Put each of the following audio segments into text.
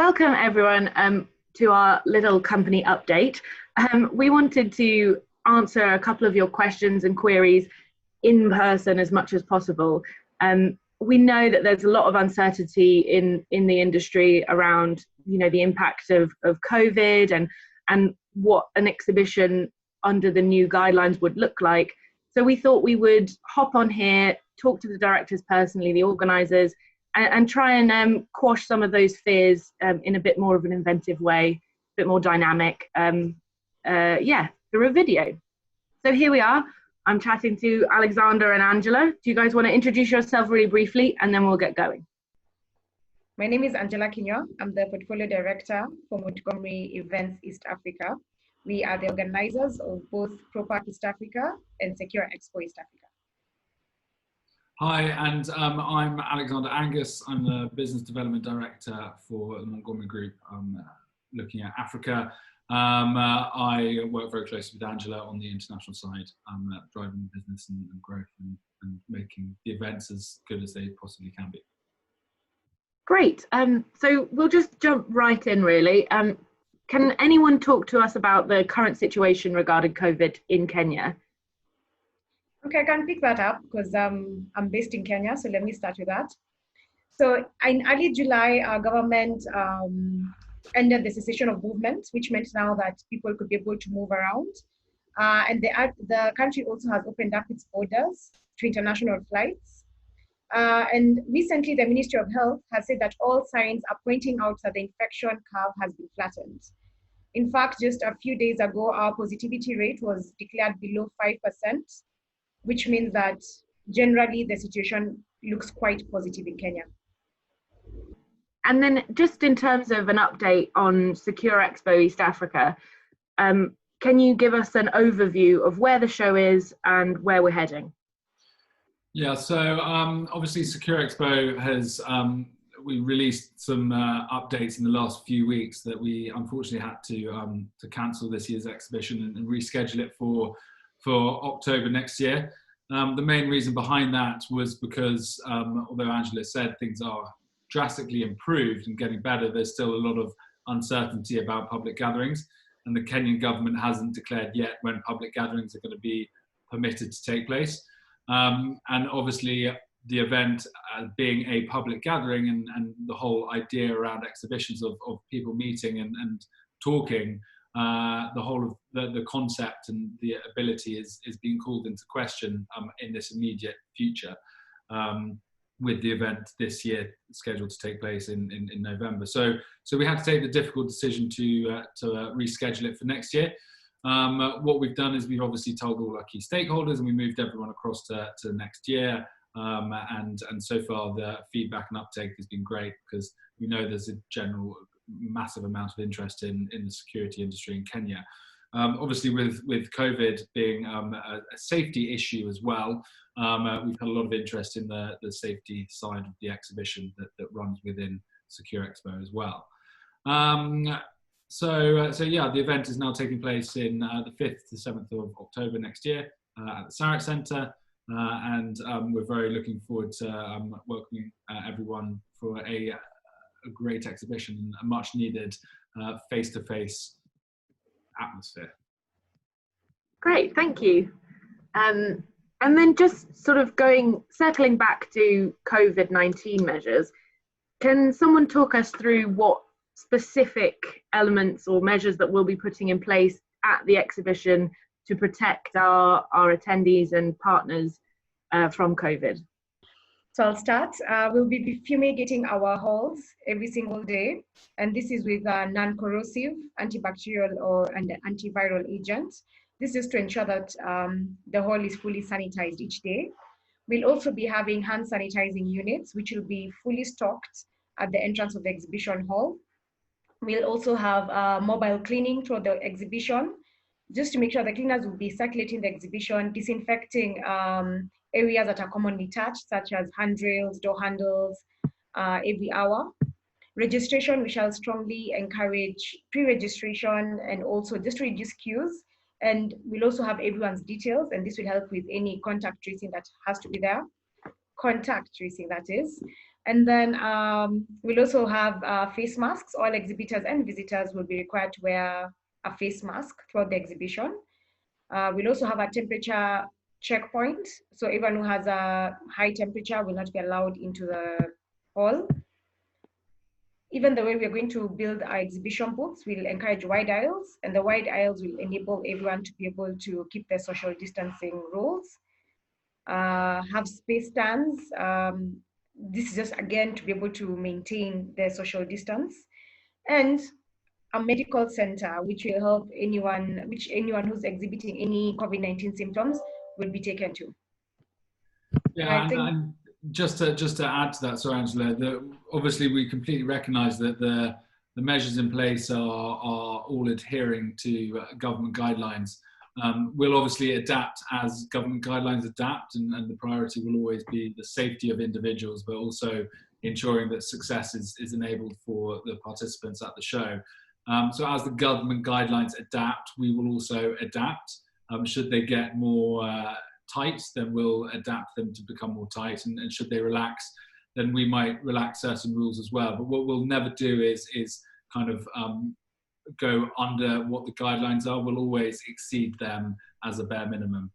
welcome everyone to our little company update. We wanted to answer a couple of your questions and queries in person as much as possible. We know that there's a lot of uncertainty in the industry around, the impact of COVID and what an exhibition under the new guidelines would look like. So we thought we would hop on here, talk to the directors personally, the organisers, and try and quash some of those fears in a bit more of an inventive way, a bit more dynamic, through a video. So here we are. I'm chatting to Alexander and Angela. Do you guys want to introduce yourself really briefly, and then we'll get going? My name is Angela Kinyo. I'm the Portfolio Director for Montgomery Events East Africa. We are the organisers of both ProPark East Africa and Securexpo East Africa. Hi, and I'm Alexander Angus. I'm the Business Development Director for the Montgomery Group, looking at Africa. I work very closely with Angela on the international side, driving business and growth and making the events as good as they possibly can be. Great. So we'll just jump right in, really. Can anyone talk to us about the current situation regarding COVID in Kenya? Okay, I can pick that up because I'm based in Kenya, so let me start with that. So in early July, our government ended the cessation of movement, which meant now that people could be able to move around. And the country also has opened up its borders to international flights. And recently, the Ministry of Health has said that all signs are pointing out that the infection curve has been flattened. In fact, just a few days ago, our positivity rate was declared below 5%, which means that generally the situation looks quite positive in Kenya. And then just in terms of an update on Securexpo East Africa, can you give us an overview of where the show is and where we're heading? Yeah, so obviously Securexpo has, we released some updates in the last few weeks that we unfortunately had to cancel this year's exhibition and reschedule it for October next year. The main reason behind that was because, although Angela said things are drastically improved and getting better, there's still a lot of uncertainty about public gatherings, and the Kenyan government hasn't declared yet when public gatherings are going to be permitted to take place. And obviously the event being a public gathering and the whole idea around exhibitions of people meeting and talking, the whole of the concept and the ability is being called into question in this immediate future, with the event this year scheduled to take place in November. So we had to take the difficult decision to reschedule it for next year. What we've done is we've obviously told all our key stakeholders and we moved everyone across to next year. And so far the feedback and uptake has been great because we know there's a general massive amount of interest in the security industry in Kenya. Obviously with COVID being a safety issue as well, we've had a lot of interest in the safety side of the exhibition that runs within Securexpo as well. So yeah, the event is now taking place in the 5th to 7th of October next year at the Sarit Centre, and we're very looking forward to welcoming everyone for a great exhibition, a much needed face-to-face atmosphere. Great, thank you. And then just sort of circling back to COVID-19 measures, can someone talk us through what specific elements or measures that we'll be putting in place at the exhibition to protect our attendees and partners from COVID? So I'll start. We'll be fumigating our halls every single day, and this is with non-corrosive, antibacterial and antiviral agents. This is to ensure that the hall is fully sanitized each day. We'll also be having hand sanitizing units, which will be fully stocked at the entrance of the exhibition hall. We'll also have mobile cleaning through the exhibition, just to make sure the cleaners will be circulating the exhibition, disinfecting areas that are commonly touched, such as handrails, door handles, every hour. Registration, we shall strongly encourage pre-registration and also just to reduce queues. And we'll also have everyone's details, and this will help with any contact tracing that has to be there. contact tracing, that is. And then we'll also have face masks. All exhibitors and visitors will be required to wear a face mask throughout the exhibition. We'll also have a temperature checkpoint. So everyone who has a high temperature will not be allowed into the hall. Even the way we're going to build our exhibition booths, we'll encourage wide aisles, and the wide aisles will enable everyone to be able to keep their social distancing rules. Have space stands. This is just, again, to be able to maintain their social distance. And a medical center, which will help anyone who's exhibiting any COVID-19 symptoms will be taken to. Yeah, and just to add to that, sorry, Angela, obviously we completely recognise that the measures in place are all adhering to government guidelines. We'll obviously adapt as government guidelines adapt, and the priority will always be the safety of individuals, but also ensuring that success is enabled for the participants at the show. So as the government guidelines adapt, we will also adapt. Should they get more tight, then we'll adapt them to become more tight, and should they relax, then we might relax certain rules as well. But what we'll never do is kind of go under what the guidelines are. We'll always exceed them as a bare minimum,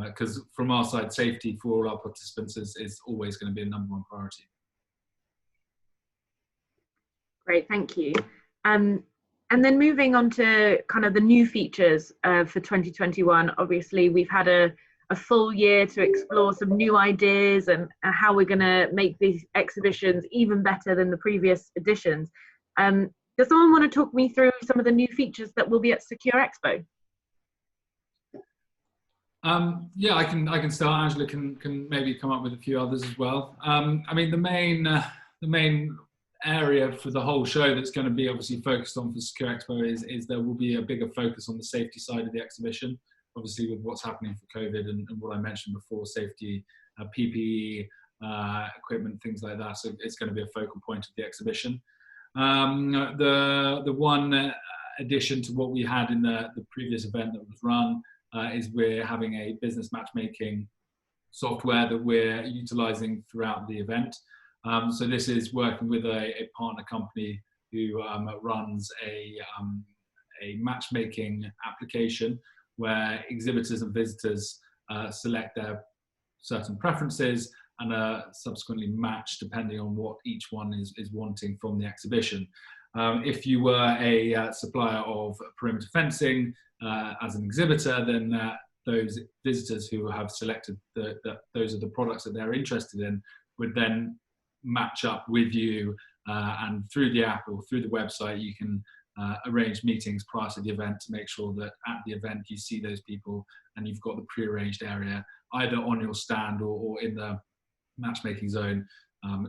because from our side, safety for all our participants is always going to be a #1 priority. Great, thank you. And then moving on to kind of the new features for 2021, obviously we've had a full year to explore some new ideas and how we're going to make these exhibitions even better than the previous editions. Does someone want to talk me through some of the new features that will be at Securexpo? Yeah, I can start. Angela can maybe come up with a few others as well. I mean, the main area for the whole show that's going to be obviously focused on for Securexpo is there will be a bigger focus on the safety side of the exhibition, obviously with what's happening for COVID and what I mentioned before, safety, PPE, equipment, things like that. So it's going to be a focal point of the exhibition. The one addition to what we had in the previous event that was run is we're having a business matchmaking software that we're utilizing throughout the event. So this is working with a partner company who runs a matchmaking application where exhibitors and visitors select their certain preferences and are subsequently matched depending on what each one is wanting from the exhibition. If you were a supplier of perimeter fencing as an exhibitor, then those visitors who have selected those are the products that they're interested in would then match up with you, and through the app or through the website you can arrange meetings prior to the event to make sure that at the event you see those people and you've got the pre-arranged area either on your stand or in the matchmaking zone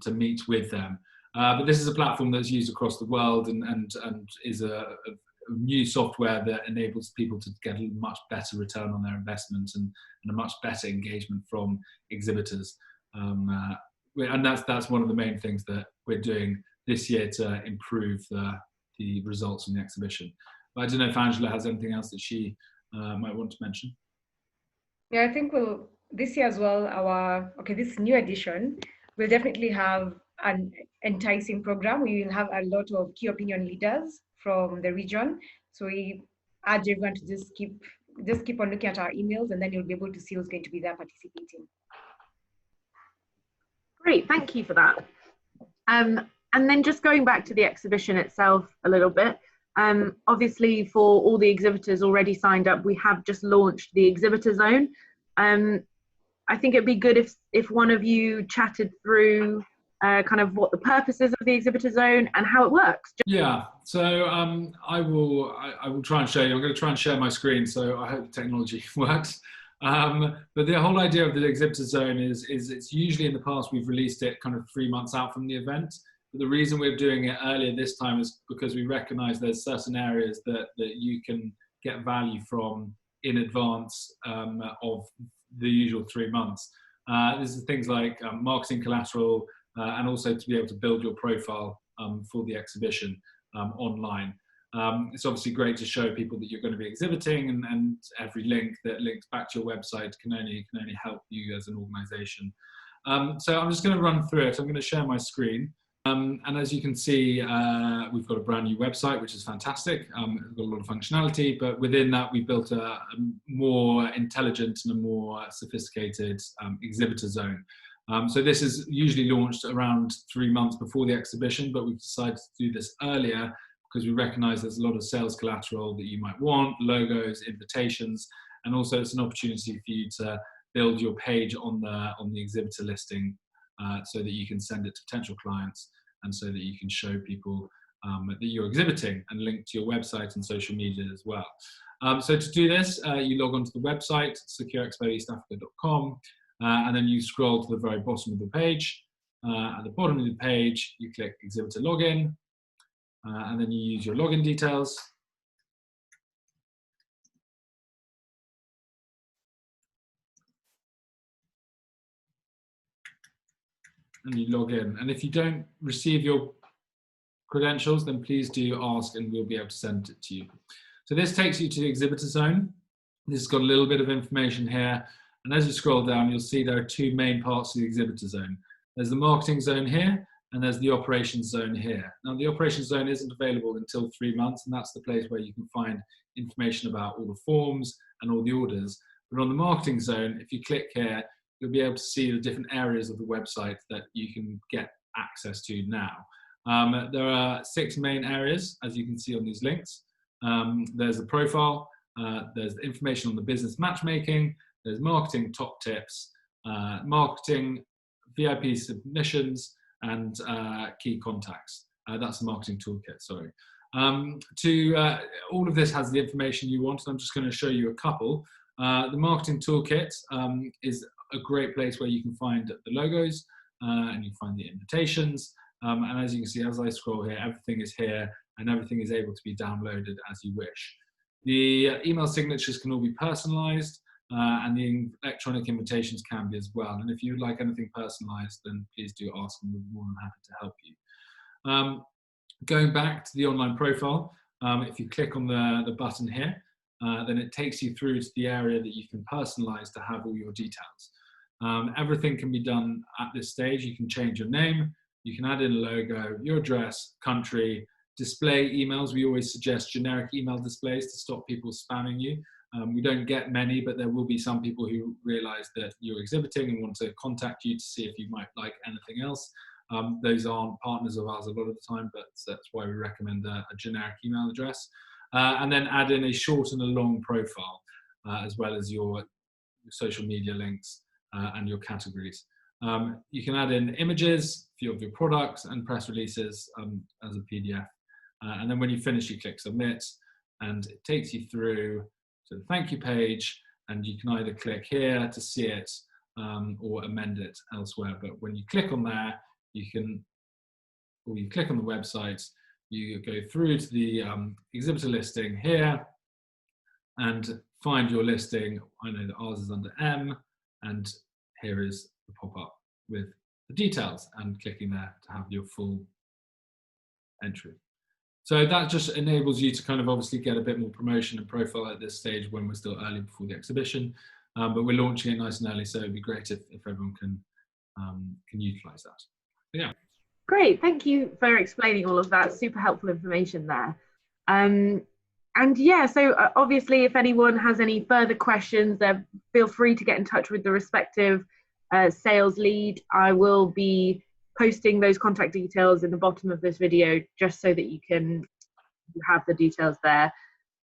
to meet with them. But this is a platform that's used across the world and is a new software that enables people to get a much better return on their investment and a much better engagement from exhibitors. And that's one of the main things that we're doing this year to improve the results from the exhibition. But I don't know if Angela has anything else that she might want to mention. Yeah, I think this year as well, this new edition will definitely have an enticing program. We will have a lot of key opinion leaders from the region. So we urge everyone to just keep on looking at our emails, and then you'll be able to see who's going to be there participating. Great, thank you for that. And then just going back to the exhibition itself a little bit, obviously for all the exhibitors already signed up, we have just launched the Exhibitor Zone. I think it'd be good if one of you chatted through kind of what the purpose is of the Exhibitor Zone and how it works. Yeah, so I will try and show you. I'm going to try and share my screen, so I hope the technology works. But the whole idea of the Exhibitor Zone is it's usually in the past we've released it kind of 3 months out from the event. But the reason we're doing it earlier this time is because we recognise there's certain areas that you can get value from in advance of the usual 3 months. This is things like marketing collateral and also to be able to build your profile for the exhibition online. It's obviously great to show people that you're going to be exhibiting, and every link that links back to your website can only help you as an organisation. So I'm just going to run through it. I'm going to share my screen. And as you can see, we've got a brand new website, which is fantastic. It's got a lot of functionality, but within that, we built a more intelligent and a more sophisticated exhibitor zone. So this is usually launched around 3 months before the exhibition, but we've decided to do this earlier because we recognize there's a lot of sales collateral that you might want, logos, invitations, and also it's an opportunity for you to build your page on the exhibitor listing so that you can send it to potential clients and so that you can show people that you're exhibiting and link to your website and social media as well. So to do this, you log onto the website, securexpoeastafrica.com, and then you scroll to the very bottom of the page. At the bottom of the page, you click Exhibitor Login, and then you use your login details. And you log in. And if you don't receive your credentials, then please do ask and we'll be able to send it to you. So this takes you to the Exhibitor Zone. This has got a little bit of information here. And as you scroll down, you'll see there are two main parts of the Exhibitor Zone. There's the Marketing Zone here, and there's the Operations Zone here. Now, the Operations Zone isn't available until 3 months, and that's the place where you can find information about all the forms and all the orders. But on the Marketing Zone, if you click here, you'll be able to see the different areas of the website that you can get access to now. There are 6 main areas, as you can see on these links. There's the profile, there's the information on the business matchmaking, there's marketing top tips, marketing VIP submissions, and key contacts. That's the marketing toolkit, sorry. All of this has the information you want, and I'm just going to show you a couple. The marketing toolkit is a great place where you can find the logos and you can find the invitations. And as you can see, as I scroll here, everything is here and everything is able to be downloaded as you wish. The email signatures can all be personalized and the electronic invitations can be as well. And if you'd like anything personalized, then please do ask and we're more than happy to help you. Going back to the online profile, if you click on the button here, then it takes you through to the area that you can personalize to have all your details. Everything can be done at this stage. You can change your name, you can add in a logo, your address, country, display emails. We always suggest generic email displays to stop people spamming you. We don't get many, but there will be some people who realize that you're exhibiting and want to contact you to see if you might like anything else. Those aren't partners of ours a lot of the time, but that's why we recommend a generic email address. And then add in a short and a long profile, as well as your social media links and your categories. You can add in images, a few of your products and press releases as a PDF. And then when you finish, you click Submit, and it takes you through to the thank you page, and you can either click here to see it or amend it elsewhere. But when you click on there, you can, or you click on the website, you go through to the exhibitor listing here and find your listing. I know that ours is under M, and here is the pop-up with the details, and clicking there to have your full entry. So that just enables you to kind of obviously get a bit more promotion and profile at this stage when we're still early before the exhibition, but we're launching it nice and early, so it'd be great if everyone can utilize that. But yeah. Great, thank you for explaining all of that. Super helpful information there. And yeah, so obviously if anyone has any further questions, feel free to get in touch with the respective sales lead. I will be posting those contact details in the bottom of this video just so that you can have the details there.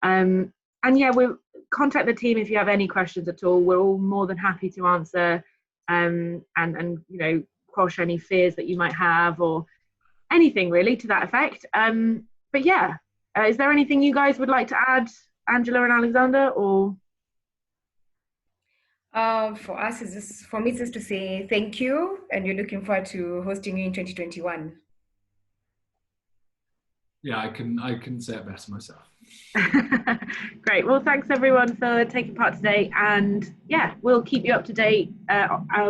And yeah, we'll contact the team if you have any questions at all. We're all more than happy to answer and you know, quash any fears that you might have or anything really to that effect. But yeah, is there anything you guys would like to add, Angela and Alexander, or? For us, for me, it's just to say thank you, and we're looking forward to hosting you in 2021. Yeah, I can say it better myself. Great. Well, thanks everyone for taking part today, and yeah, we'll keep you up to date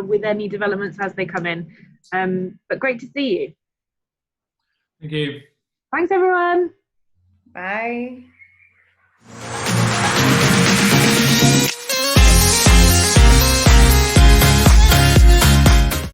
with any developments as they come in. But great to see you. Thank you. Thanks everyone. Bye.